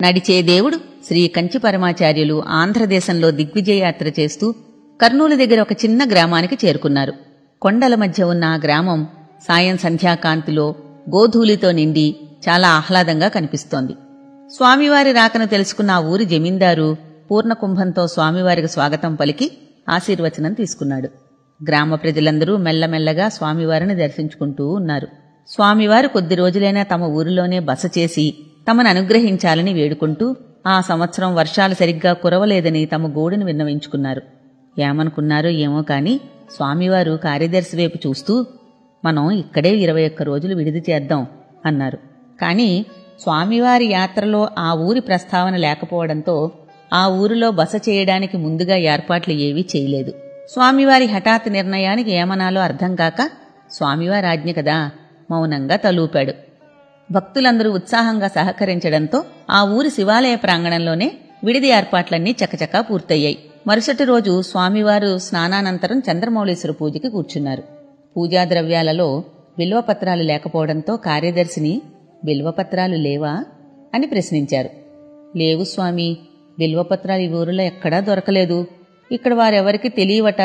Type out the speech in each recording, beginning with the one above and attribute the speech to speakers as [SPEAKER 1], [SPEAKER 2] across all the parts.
[SPEAKER 1] నడిచే దేవుడు శ్రీ కంచి పరమాచార్యులు ఆంధ్రదేశంలో దిగ్విజయయాత్ర చేస్తూ కర్నూలు దగ్గర ఒక చిన్న గ్రామానికి చేరుకున్నారు. కొండల మధ్య ఉన్న ఆ గ్రామం సాయం సంధ్యాకాంతిలో గోధూళితో నిండి చాలా ఆహ్లాదంగా కనిపిస్తోంది. స్వామివారి రాకను తెలుసుకున్న ఆ ఊరి జమీందారు పూర్ణకుంభంతో స్వామివారికి స్వాగతం పలికి ఆశీర్వచనం తీసుకున్నాడు. గ్రామ ప్రజలందరూ మెల్లమెల్లగా స్వామివారిని దర్శించుకుంటూ ఉన్నారు. స్వామివారు కొద్ది రోజులైనా తమ ఊరిలోనే బస చేసి తమను అనుగ్రహించాలని వేడుకుంటూ ఆ సంవత్సరం వర్షాలు సరిగ్గా కురవలేదని తమ గోడును విన్నవించుకున్నారు. ఏమనుకున్నారో ఏమో కాని స్వామివారు కార్యదర్శి వైపు చూస్తూ, మనం ఇక్కడే 21 రోజులు విడిది చేద్దాం అన్నారు. కాని స్వామివారి యాత్రలో ఆ ఊరి ప్రస్తావన లేకపోవడంతో ఆ ఊరిలో బస చేయడానికి ముందుగా ఏర్పాట్లు ఏవీ చేయలేదు. స్వామివారి హఠాత్ నిర్ణయానికి ఏమనాలో అర్థం కాక స్వామివారి ఆజ్ఞ కదా మౌనంగా తలూపాడు. భక్తులందరూ ఉత్సాహంగా సహకరించడంతో ఆ ఊరి శివాలయ ప్రాంగణంలోనే విడిది ఏర్పాట్లన్నీ చకచకా పూర్తయ్యాయి. మరుసటి రోజు స్వామివారు స్నానానంతరం చంద్రమౌళీశ్వర పూజకి కూర్చున్నారు. పూజా ద్రవ్యాలలో బిల్వపత్రాలు లేకపోవడంతో కార్యదర్శిని, బిల్వపత్రాలు లేవా అని ప్రశ్నించారు. లేవు స్వామి, బిల్వపత్రాలు ఈ ఊరిలో ఎక్కడా దొరకలేదు. ఇక్కడ వారెవరికి తెలియవట.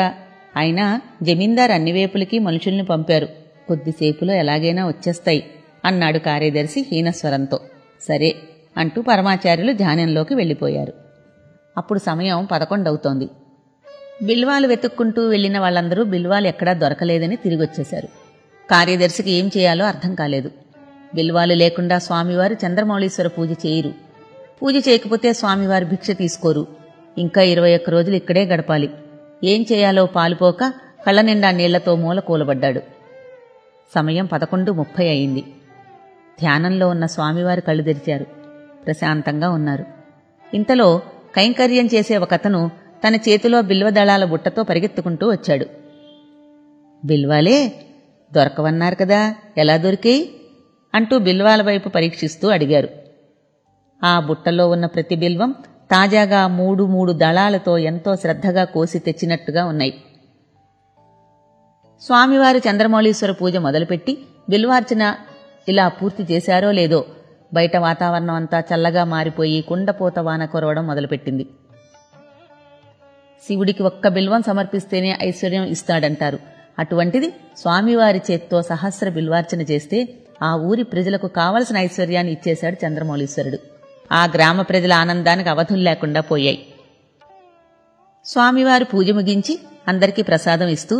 [SPEAKER 1] అయినా జమీందారు అన్ని వైపులకి మనుషుల్ని పంపారు. కొద్దిసేపులో ఎలాగైనా వచ్చేస్తాయి అన్నాడు కార్యదర్శి హీనస్వరంతో. సరే అంటూ పరమాచార్యులు ధ్యానంలోకి వెళ్ళిపోయారు. అప్పుడు సమయం 11 అవుతోంది. బిల్వాలు వెతుక్కుంటూ వెళ్లిన వాళ్లందరూ బిల్వాలు ఎక్కడా దొరకలేదని తిరిగొచ్చేశారు. కార్యదర్శికి ఏం చేయాలో అర్థం కాలేదు. బిల్వాలు లేకుండా స్వామివారు చంద్రమౌళీశ్వర పూజ చేయరు. పూజ చేయకపోతే స్వామివారు భిక్ష తీసుకోరు. ఇంకా 21 రోజులు ఇక్కడే గడపాలి. ఏం చేయాలో పాలుపోక కళ్ళ నిండా నీళ్లతో మూల కూలబడ్డాడు. సమయం 11:30 అయింది. ధ్యానంలో ఉన్న స్వామివారు కళ్ళు తెరిచారు. ప్రశాంతంగా ఉన్నారు. ఇంతలో కైంకర్యం చేసే ఒకతను తన చేతిలో బిల్వదళాల బుట్టతో పరిగెత్తుకుంటూ వచ్చాడు. బిల్వాలే దొరకవన్నారు కదా, ఎలా దొరికాయి అంటూ బిల్వాల వైపు పరీక్షిస్తూ అడిగారు. ఆ బుట్టలో ఉన్న ప్రతి బిల్వం తాజాగా 3 దళాలతో ఎంతో శ్రద్ధగా కోసి తెచ్చినట్టుగా ఉన్నాయి. స్వామివారు చంద్రమౌళీశ్వర పూజ మొదలుపెట్టి బిల్వార్చన ఇలా పూర్తి చేశారో లేదో బయట వాతావరణం అంతా చల్లగా మారిపోయి కుండపోత వాన కురవడం మొదలుపెట్టింది. శివుడికి ఒక్క బిల్వం సమర్పిస్తేనే ఐశ్వర్యం ఇస్తాడంటారు. అటువంటిది స్వామివారి చేత్తో సహస్ర బిల్వార్చన చేస్తే ఆ ఊరి ప్రజలకు కావలసిన ఐశ్వర్యాన్ని ఇచ్చేశాడు చంద్రమౌళీశ్వరుడు. ఆ గ్రామ ప్రజల ఆనందానికి అవధులు లేకుండా పోయాయి. స్వామివారు పూజ ముగించి అందరికీ ప్రసాదం ఇస్తూ,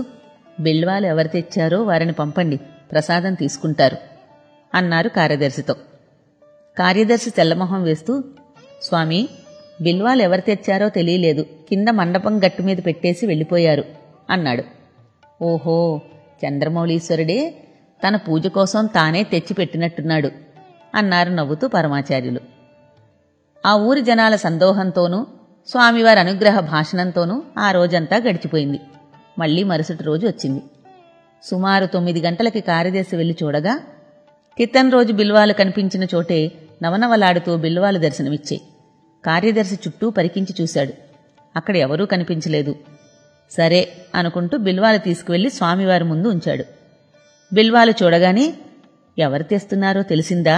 [SPEAKER 1] బిల్వాలు ఎవరు తెచ్చారో వారిని పంపండి, ప్రసాదం తీసుకుంటారు అన్నారు కార్యదర్శితో. కార్యదర్శి తెల్లమొహం వేస్తూ, స్వామి, బిల్వాలు ఎవరు తెచ్చారో తెలియలేదు, కింద మండపం గట్టు మీద పెట్టేసి వెళ్ళిపోయారు అన్నాడు. ఓహో, చంద్రమౌళీశ్వరుడే తన పూజ కోసం తానే తెచ్చి పెట్టినట్టున్నాడు అన్నారు నవ్వుతూ పరమాచార్యులు. ఆ ఊరి జనాల సందోహంతోనూ స్వామివారి అనుగ్రహ భాషణంతోనూ ఆ రోజంతా గడిచిపోయింది. మళ్లీ మరుసటి రోజు వచ్చింది. సుమారు 9 గంటలకి కార్యదర్శి వెళ్లి చూడగా క్రితం రోజు బిల్వాలు కనిపించిన చోటే నవనవలాడుతూ బిల్వాలు దర్శనమిచ్చాయి. కార్యదర్శి చుట్టూ పరికించి చూశాడు. అక్కడ ఎవరూ కనిపించలేదు. సరే అనుకుంటూ బిల్వాలు తీసుకువెళ్లి స్వామివారి ముందు ఉంచాడు. బిల్వాలు చూడగానే ఎవరు తెస్తున్నారో తెలిసిందా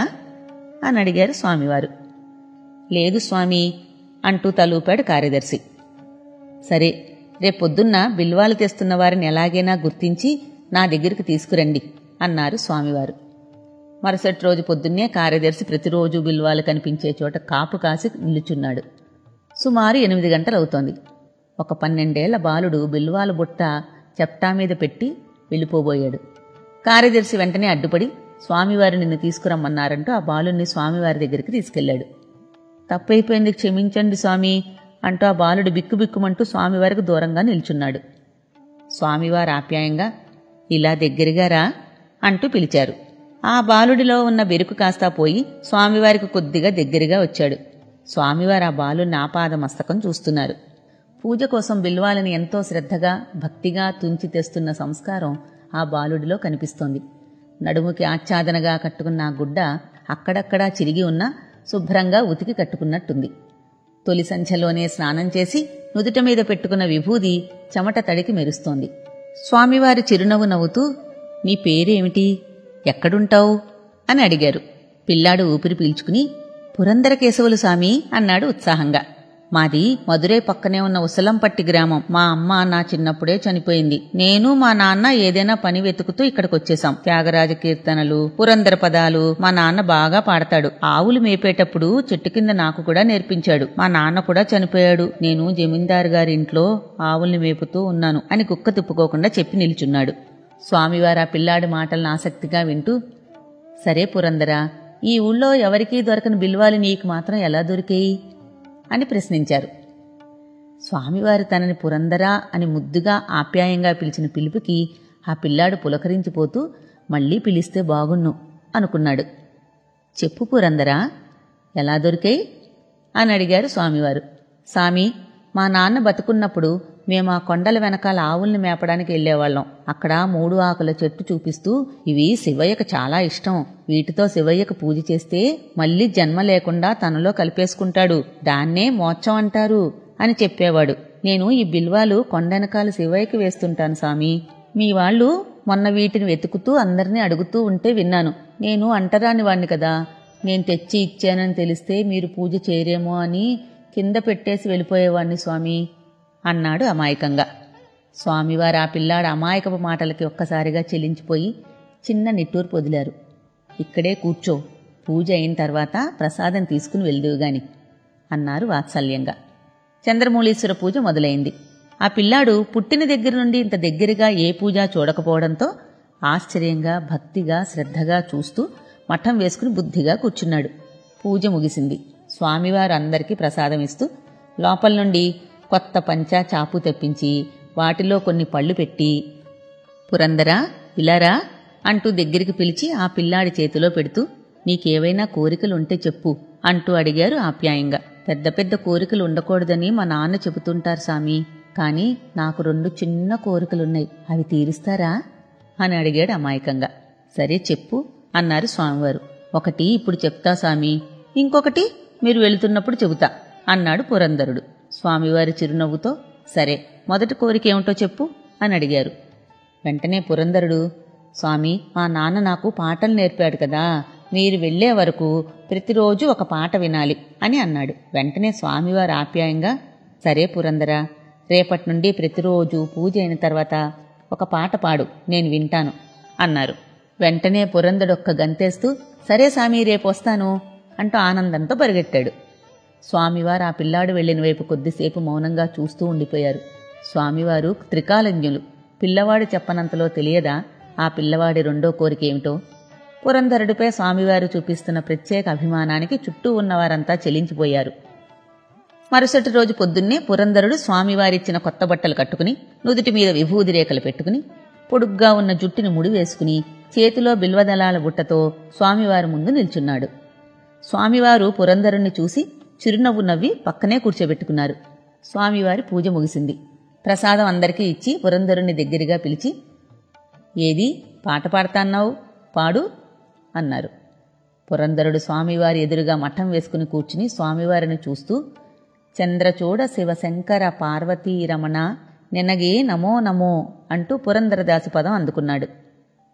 [SPEAKER 1] అని అడిగారు స్వామివారు. లేదు స్వామి అంటూ తలూపాడు కార్యదర్శి. సరే, రేపొద్దున్న బిల్వాలు తెస్తున్న వారిని ఎలాగైనా గుర్తించి నా దగ్గరికి తీసుకురండి అన్నారు స్వామివారు. మరుసటి రోజు పొద్దున్నే కార్యదర్శి ప్రతిరోజు బిల్వాలు కనిపించే చోట కాపు కాసి నిలుచున్నాడు. సుమారు 8 గంటలవుతోంది. ఒక 12 ఏళ్ల బాలుడు బిల్వాల బుట్ట చెప్టా మీద పెట్టి వెళ్ళిపోబోయాడు. కార్యదర్శి వెంటనే అడ్డుపడి స్వామివారు నిన్ను తీసుకురమ్మన్నారంటూ ఆ బాలుణ్ణి స్వామివారి దగ్గరికి తీసుకెళ్లాడు. తప్పైపోయింది, క్షమించండి స్వామి అంటూ ఆ బాలుడు బిక్కుబిక్కుమంటూ స్వామివారికి దూరంగా నిల్చున్నాడు. స్వామివారు ఆప్యాయంగా, ఇలా దగ్గరగా రా అంటూ పిలిచారు. ఆ బాలుడిలో ఉన్న బెరుకు కాస్తా పోయి స్వామివారికి కొద్దిగా దగ్గరగా వచ్చాడు. స్వామివారు ఆ బాలుని ఆపాదమస్తకం చూస్తున్నారు. పూజ కోసం బిల్వాలని ఎంతో శ్రద్ధగా భక్తిగా తుంచి తెస్తున్న సంస్కారం ఆ బాలుడిలో కనిపిస్తోంది. నడుముకి ఆచ్ఛాదనగా కట్టుకున్న ఆ గుడ్డ అక్కడక్కడా చిరిగి ఉన్నా శుభ్రంగా ఉతికి కట్టుకున్నట్టుంది. తొలి సంధ్యలోనే స్నానం చేసి నుదుట మీద పెట్టుకున్న విభూది చెమట తడికి మెరుస్తోంది. స్వామివారి చిరునవ్వు నవ్వుతూ, నీ పేరేమిటి, ఎక్కడుంటావు అని అడిగారు. పిల్లాడు ఊపిరి పీల్చుకుని, పురందర కేశవులు సామి అన్నాడు ఉత్సాహంగా. మాది మదురై పక్కనే ఉన్న ఉసలంపట్టి గ్రామం. మా అమ్మ నా చిన్నప్పుడే చనిపోయింది. నేను మా నాన్న ఏదైనా పని వెతుకుతూ ఇక్కడికొచ్చేశాం. త్యాగరాజ కీర్తనలు, పురందర పదాలు మా నాన్న బాగా పాడతాడు. ఆవులు మేపేటప్పుడు చెట్టు కింద నాకు కూడా నేర్పించాడు. మా నాన్న కూడా చనిపోయాడు. నేను జమీందారు గారి ఇంట్లో ఆవుల్ని మేపుతూ ఉన్నాను అని కుక్క తిప్పుకోకుండా చెప్పి నిల్చున్నాడు. స్వామివారు ఆ పిల్లాడి మాటలను ఆసక్తిగా వింటూ, సరే పురందరా, ఈ ఊళ్ళో ఎవరికీ దొరకని బిల్వాలు నీకు మాత్రం ఎలా దొరికేయి అని ప్రశ్నించారు. స్వామివారు తనని పురందరా అని ముద్దుగా ఆప్యాయంగా పిలిచిన పిలుపుకి ఆ పిల్లాడు పులకరించిపోతూ మళ్లీ పిలిస్తే బాగున్ను అనుకున్నాడు. చెప్పు పురందరా, ఎలా దొరికాయి అని అడిగారు స్వామివారు. సామి, మా నాన్న బతుకున్నప్పుడు మేము ఆ కొండల వెనకాల ఆవుల్ని మేపడానికి వెళ్లేవాళ్లం. అక్కడ 3 ఆకుల చెట్టు చూపిస్తూ, ఇవి శివయ్యకు చాలా ఇష్టం, వీటితో శివయ్యకు పూజ చేస్తే మళ్లీ జన్మ లేకుండా తనలో కలిపేసుకుంటాడు, దాన్నే మోక్షం అంటారు అని చెప్పేవాడు. నేను ఈ బిల్వాలు కొండెనకాల శివయ్యకి వేస్తుంటాను సామి. మీ వాళ్ళు మొన్న వీటిని వెతుకుతూ అందరినీ అడుగుతూ ఉంటే విన్నాను. నేను అంటరాని వాణ్ణి కదా, నేను తెచ్చి ఇచ్చానని తెలిస్తే మీరు పూజ చేయరేమో అని కింద పెట్టేసి వెళ్ళిపోయేవాణ్ణి స్వామి అన్నాడు అమాయకంగా. స్వామివారు ఆ పిల్లాడు అమాయకపు మాటలకి ఒక్కసారిగా చెలించిపోయి చిన్న నిట్టూర్పు వదిలారు. ఇక్కడే కూర్చో, పూజ అయిన తర్వాత ప్రసాదం తీసుకుని వెళ్దువుగాని అన్నారు వాత్సల్యంగా. చంద్రమౌళీశ్వర పూజ మొదలైంది. ఆ పిల్లాడు పుట్టిన దగ్గర నుండి ఇంత దగ్గరగా ఏ పూజ చూడకపోవడంతో ఆశ్చర్యంగా, భక్తిగా, శ్రద్ధగా చూస్తూ మఠం వేసుకుని బుద్ధిగా కూర్చున్నాడు. పూజ ముగిసింది. స్వామివారు అందరికీ ప్రసాదం ఇస్తూ లోపల నుండి కొత్త పంచా చాపు తెప్పించి వాటిలో కొన్ని పళ్ళు పెట్టి, పురందరా ఇలారా అంటూ దగ్గరికి పిలిచి ఆ పిల్లాడి చేతిలో పెడుతూ, నీకేవైనా కోరికలుంటే చెప్పు అంటూ అడిగారు ఆప్యాయంగా. పెద్ద పెద్ద కోరికలు ఉండకూడదని మా నాన్న చెబుతుంటారు సామి, కాని నాకు 2 చిన్న కోరికలున్నాయి, అవి తీరుస్తారా అని అడిగాడు అమాయకంగా. సరే చెప్పు అన్నారు స్వామివారు. ఒకటి ఇప్పుడు చెప్తా సామి, ఇంకొకటి మీరు వెళుతున్నప్పుడు చెబుతా అన్నాడు పురందరుడు. స్వామివారి చిరునవ్వుతో, సరే మొదటి కోరికేమిటో చెప్పు అని అడిగారు. వెంటనే పురందరుడు, స్వామి, మా నాన్న నాకు పాటలు నేర్పాడు కదా, మీరు వెళ్లే వరకు ప్రతిరోజు ఒక పాట వినాలి అని అన్నాడు. వెంటనే స్వామివారు ఆప్యాయంగా, సరే పురందరా, రేపటి నుండి ప్రతిరోజు పూజ అయిన తర్వాత ఒక పాట పాడు, నేను వింటాను అన్నారు. వెంటనే పురందడొక్క గంతేస్తూ, సరే సామి, రేపొస్తాను అంటూ ఆనందంతో పరిగెట్టాడు. స్వామివారు ఆ పిల్లాడు వెళ్లిన వైపు కొద్దిసేపు మౌనంగా చూస్తూ ఉండిపోయారు. స్వామివారు త్రికాలజ్ఞులు. పిల్లవాడు చెప్పనంతలో తెలియదా ఆ పిల్లవాడి 2వ కోరికేమిటో? పురంధరుడిపై స్వామివారు చూపిస్తున్న ప్రత్యేక అభిమానానికి చుట్టూ ఉన్నవారంతా చెలించిపోయారు. మరుసటి రోజు పొద్దున్నే పురంధరుడు స్వామివారిచ్చిన కొత్త బట్టలు కట్టుకుని, నుదుటి మీద విభూది రేఖలు పెట్టుకుని, పొడుగ్గా ఉన్న జుట్టుని ముడివేసుకుని, చేతిలో బిల్వదళాల బుట్టతో స్వామివారి ముందు నిల్చున్నాడు. స్వామివారు పురంధరుణ్ణి చూసి చిరునవ్వు నవ్వి పక్కనే కూర్చోబెట్టుకున్నారు. స్వామివారి పూజ ముగిసింది. ప్రసాదం అందరికీ ఇచ్చి పురంధరుణ్ణి దగ్గరగా పిలిచి, ఏది పాట పాడతాన్నావు, పాడు అన్నారు. పురంధరుడు స్వామివారి ఎదురుగా మఠం వేసుకుని కూర్చుని స్వామివారిని చూస్తూ, చంద్రచూడ శివశంకర పార్వతీ రమణ నెనగే నమో నమో అంటూ పురంధరదాసు పదం అందుకున్నాడు.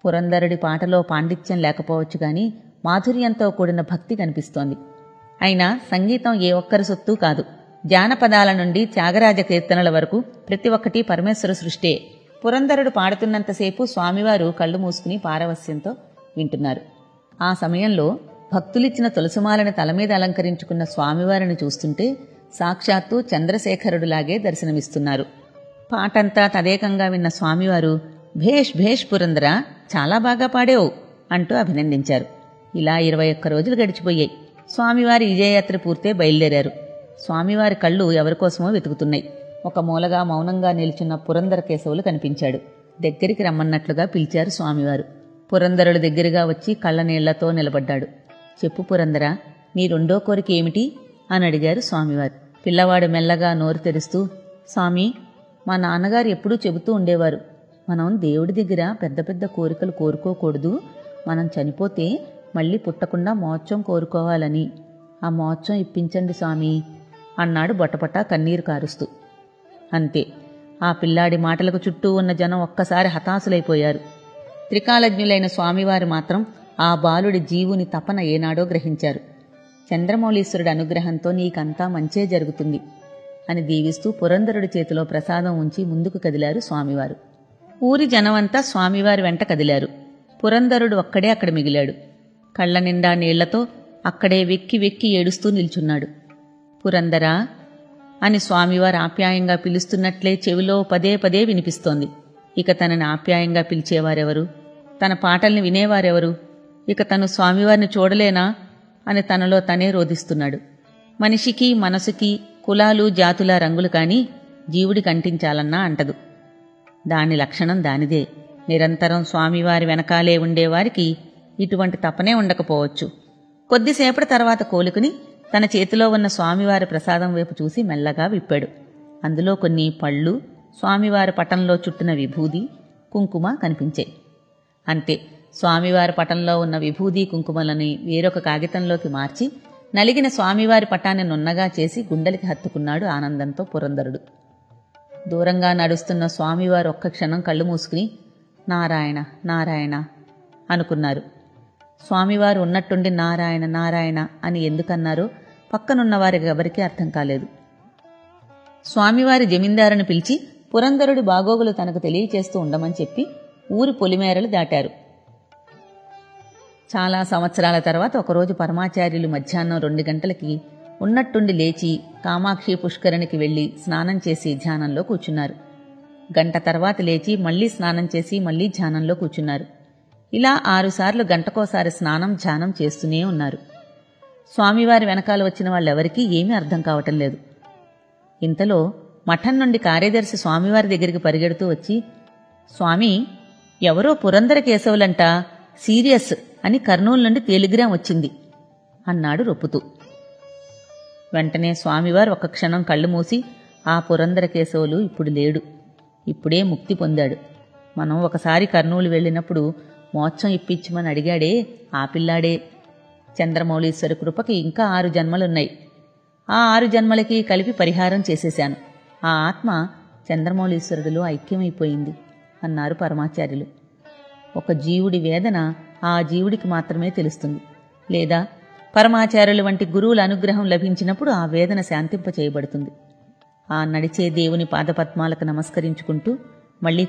[SPEAKER 1] పురంధరుడి పాటలో పాండిత్యం లేకపోవచ్చు గాని మాధుర్యంతో కూడిన భక్తి కనిపిస్తోంది. అయినా సంగీతం ఏ ఒక్కరి సొత్తూ కాదు. జానపదాల నుండి త్యాగరాజ కీర్తనల వరకు ప్రతి ఒక్కటి పరమేశ్వర సృష్టే. పురంధరుడు పాడుతున్నంతసేపు స్వామివారు కళ్ళు మూసుకుని పారవస్యంతో వింటున్నారు. ఆ సమయంలో భక్తులిచ్చిన తులసిమాలని తలమీద అలంకరించుకున్న స్వామివారిని చూస్తుంటే సాక్షాత్తు చంద్రశేఖరుడులాగే దర్శనమిస్తున్నారు. పాటంతా తదేకంగా విన్న స్వామివారు, భేష్ భేష్ పురందరా, చాలా బాగా పాడేవు అంటూ అభినందించారు. ఇలా 21 రోజులు గడిచిపోయాయి. స్వామివారి విజయయాత్ర పూర్తే బయలుదేరారు. స్వామివారి కళ్ళు ఎవరికోసమో వెతుకుతున్నాయి. ఒక మూలగా మౌనంగా నిల్చున్న పురందర కేశవులు కనిపించాడు. దగ్గరికి రమ్మన్నట్లుగా పిలిచారు స్వామివారు. పురందరుడు దగ్గరగా వచ్చి కళ్ళనీళ్లతో నిలబడ్డాడు. చెప్పు పురందరా, నీ 2వ కోరిక ఏమిటి అని అడిగారు స్వామివారు. పిల్లవాడు మెల్లగా నోరు తెరుస్తూ, స్వామి, మా నాన్నగారు ఎప్పుడూ చెబుతూ ఉండేవారు, మనం దేవుడి దగ్గర పెద్ద పెద్ద కోరికలు కోరుకోకూడదు, మనం చనిపోతే మళ్లీ పుట్టకుండా మోక్షం కోరుకోవాలని. ఆ మోక్షం ఇప్పించండి స్వామి అన్నాడు బొటపట కన్నీరు కారుస్తూ. అంతే. ఆ పిల్లాడి మాటలకు చుట్టూ ఉన్న జనం ఒక్కసారి హతాశులైపోయారు. త్రికాలజ్ఞులైన స్వామివారు మాత్రం ఆ బాలుడి జీవుని తపన ఏనాడో గ్రహించారు. చంద్రమౌళీశ్వరుడి అనుగ్రహంతో నీకంతా మంచే జరుగుతుంది అని దీవిస్తూ పురంధరుడి చేతిలో ప్రసాదం ఉంచి ముందుకు కదిలారు స్వామివారు. ఊరి జనమంతా స్వామివారి వెంట కదిలారు. పురంధరుడు ఒక్కడే అక్కడ మిగిలాడు. కళ్ల నిండా నీళ్లతో అక్కడే వెక్కి వెక్కి ఏడుస్తూ నిల్చున్నాడు. పురందరా అని స్వామివారు ఆప్యాయంగా పిలుస్తున్నట్లే చెవిలో పదే పదే వినిపిస్తోంది. ఇక తనని ఆప్యాయంగా పిలిచేవారెవరు? తన పాటల్ని వినేవారెవరు? ఇక తను స్వామివారిని చూడలేనా అని తనలో తనే రోధిస్తున్నాడు. మనిషికి మనసుకి కులాలు జాతుల రంగులు కాని జీవుడికి అంటించాలన్నా అంటదు. దాని లక్షణం దానిదే. నిరంతరం స్వామివారి వెనకాలే ఉండేవారికి ఇటువంటి తపనే ఉండకపోవచ్చు. కొద్దిసేపటి తర్వాత కోలుకుని తన చేతిలో ఉన్న స్వామివారి ప్రసాదం వైపు చూసి మెల్లగా విప్పాడు. అందులో కొన్ని పళ్ళు, స్వామివారి పటంలో చుట్టిన విభూది, కుంకుమ కనిపించాయి. అంతే. స్వామివారి పటంలో ఉన్న విభూది కుంకుమలని వేరొక కాగితంలోకి మార్చి నలిగిన స్వామివారి పటాన్ని నున్నగా చేసి గుండెలకి హత్తుకున్నాడు ఆనందంతో పురంధరుడు. దూరంగా నడుస్తున్న స్వామివారు ఒక్క క్షణం కళ్ళు మూసుకుని నారాయణ నారాయణ అనుకున్నారు. స్వామివారు ఉన్నట్టుండి నారాయణ నారాయణ అని ఎందుకన్నారో పక్కనున్నవారికి ఎవరికీ అర్థం కాలేదు. స్వామివారి జమీందారుని పిలిచి పురంధరుడి బాగోగులు తనకు తెలియచేస్తూ ఉండమని చెప్పి ఊరి పొలిమేరలు దాటారు. చాలా సంవత్సరాల తర్వాత ఒకరోజు పరమాచార్యులు మధ్యాహ్నం 2 గంటలకి ఉన్నట్టుండి లేచి కామాక్షి పుష్కరిణికి వెళ్లి స్నానం చేసి ధ్యానంలో కూర్చున్నారు. గంట తర్వాత లేచి మళ్లీ స్నానం చేసి మళ్లీ ధ్యానంలో కూర్చున్నారు. ఇలా 6 సార్లు గంటకోసారి స్నానం ధ్యానం చేస్తూనే ఉన్నారు. స్వామివారి వెనకాల వచ్చిన వాళ్ళెవరికీ ఏమీ అర్థం కావటం లేదు. ఇంతలో మఠం నుండి కార్యదర్శి స్వామివారి దగ్గరికి పరిగెడుతూ వచ్చి, స్వామి, ఎవరో పురందర కేశవులంట, సీరియస్ అని కర్నూలు నుండి టెలిగ్రామ్ వచ్చింది అన్నాడు రొప్పుతూ. వెంటనే స్వామివారు ఒక్క క్షణం కళ్ళు మూసి, ఆ పురందర కేశవులు ఇప్పుడు లేడు, ఇప్పుడే ముక్తి పొందాడు. మనం ఒకసారి కర్నూలు వెళ్ళినప్పుడు మోక్షం ఇప్పించమని అడిగాడే ఆ పిల్లాడే. చంద్రమౌళీశ్వరి కృపకి ఇంకా 6 జన్మలున్నాయి. ఆ 6 జన్మలకి కలిపి పరిహారం చేసేశాను. ఆ ఆత్మ చంద్రమౌళీశ్వరుడిలో ఐక్యమైపోయింది అన్నారు పరమాచార్యులు. ఒక జీవుడి వేదన ఆ జీవుడికి మాత్రమే తెలుస్తుంది. లేదా పరమాచార్యులు వంటి గురువుల అనుగ్రహం లభించినప్పుడు ఆ వేదన శాంతింపచేయబడుతుంది. ఆ నడిచే దేవుని పాదపద్మాలకు నమస్కరించుకుంటూ మళ్లీ